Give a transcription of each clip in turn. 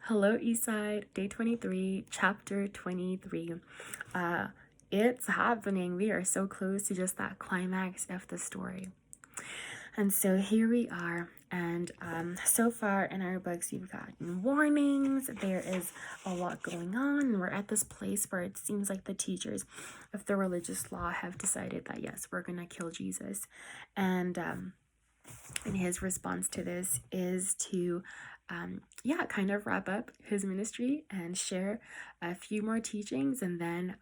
Hello, Eastside, day 23, chapter 23. It's happening. We are so close to just that climax of the story. And so here we are. And so far in our books, we've gotten warnings. There is a lot going on. We're at this place where it seems like the teachers of the religious law have decided that, yes, we're going to kill Jesus. And his response to this is to kind of wrap up his ministry and share a few more teachings, and then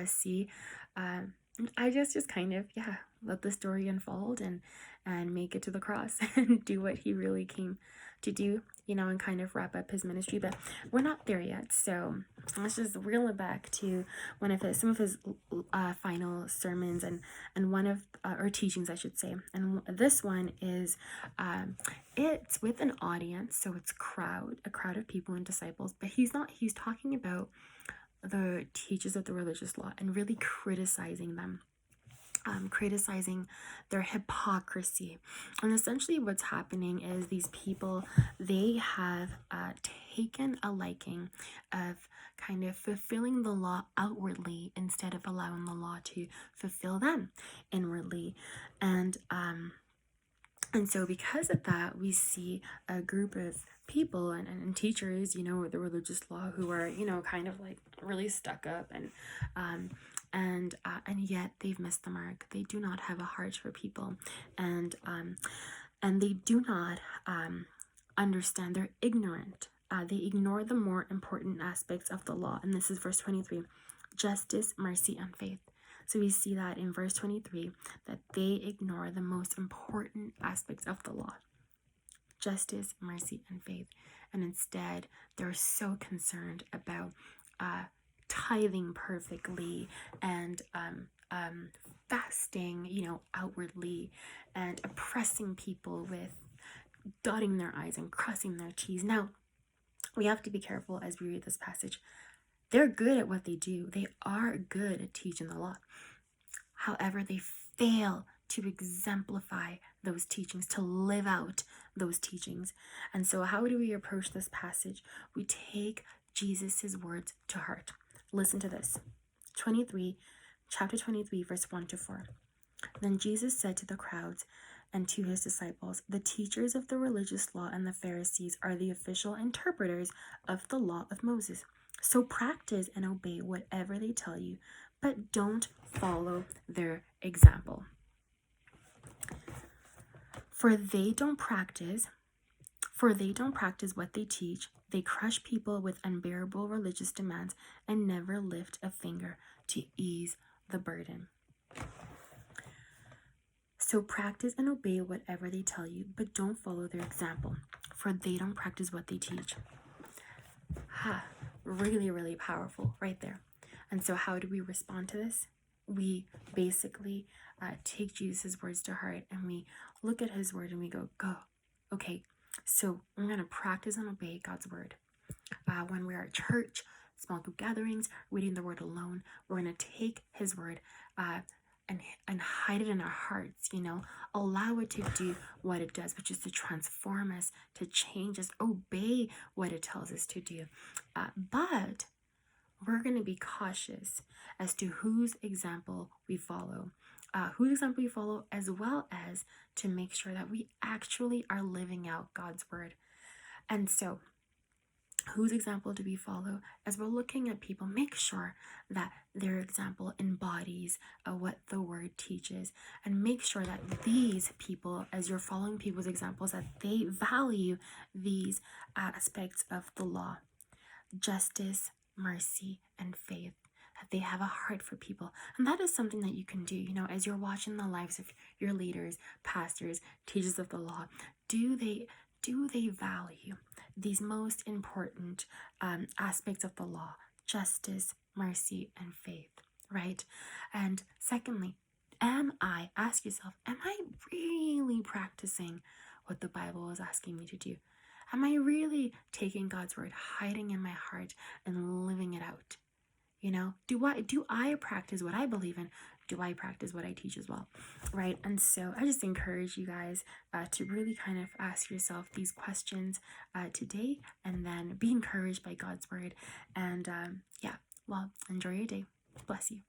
see I just kind of let the story unfold and make it to the cross and do what he really came to do, and kind of wrap up his ministry. But we're not there yet, so let's just reel it back to some of his final sermons and one of or teachings, I should say. And this one is it's with an audience, so it's a crowd of people and disciples. But he's talking about the teachers of the religious law and really criticizing them. Criticizing their hypocrisy. And essentially what's happening is these people, they have taken a liking of kind of fulfilling the law outwardly instead of allowing the law to fulfill them inwardly. And so because of that, we see a group of people and teachers, with the religious law, who are, kind of like really stuck up and yet they've missed the mark. They do not have a heart for people, and they do not understand. They're ignorant. They ignore the more important aspects of the law. And this is verse 23, justice, mercy, and faith. So we see that in verse 23, that they ignore the most important aspects of the law, justice, mercy, and faith. And instead, they're so concerned about tithing perfectly and fasting, outwardly, and oppressing people with dotting their I's and crossing their T's. Now, we have to be careful as we read this passage. They're good at what they do. They are good at teaching the law. However, they fail to exemplify those teachings, to live out those teachings. And so how do we approach this passage? We take Jesus' words to heart. Listen to this. Chapter 23, verse 1-4. Then Jesus said to the crowds and to his disciples, the teachers of the religious law and the Pharisees are the official interpreters of the law of Moses. So practice and obey whatever they tell you, but don't follow their example. For they don't practice what they teach. They crush people with unbearable religious demands and never lift a finger to ease the burden. So practice and obey whatever they tell you, but don't follow their example, for they don't practice what they teach. Really, really powerful right there. And so how do we respond to this? We basically take Jesus' words to heart, and we look at his word and we go, okay, so I'm going to practice and obey God's word. When we're at church, small group gatherings, reading the word alone, we're going to take his word and hide it in our hearts, allow it to do what it does, which is to transform us, to change us, obey what it tells us to do. But we're going to be cautious as to whose example we follow. As well as to make sure that we actually are living out God's word. And so, whose example do we follow? As we're looking at people, make sure that their example embodies what the word teaches, and make sure that these people, as you're following people's examples, that they value these aspects of the law: justice, mercy, and faith. That they have a heart for people. And that is something that you can do, as you're watching the lives of your leaders, pastors, teachers of the law. Do they value these most important aspects of the law: justice, mercy, and faith, right? And secondly, ask yourself, am I really practicing what the Bible is asking me to do? Am I really taking God's word, hiding in my heart, and living it out? Do I practice what I believe in? do I practice what I teach as well, right? And so I just encourage you guys to really kind of ask yourself these questions today, and then be encouraged by God's word. And yeah, well, enjoy your day. Bless you.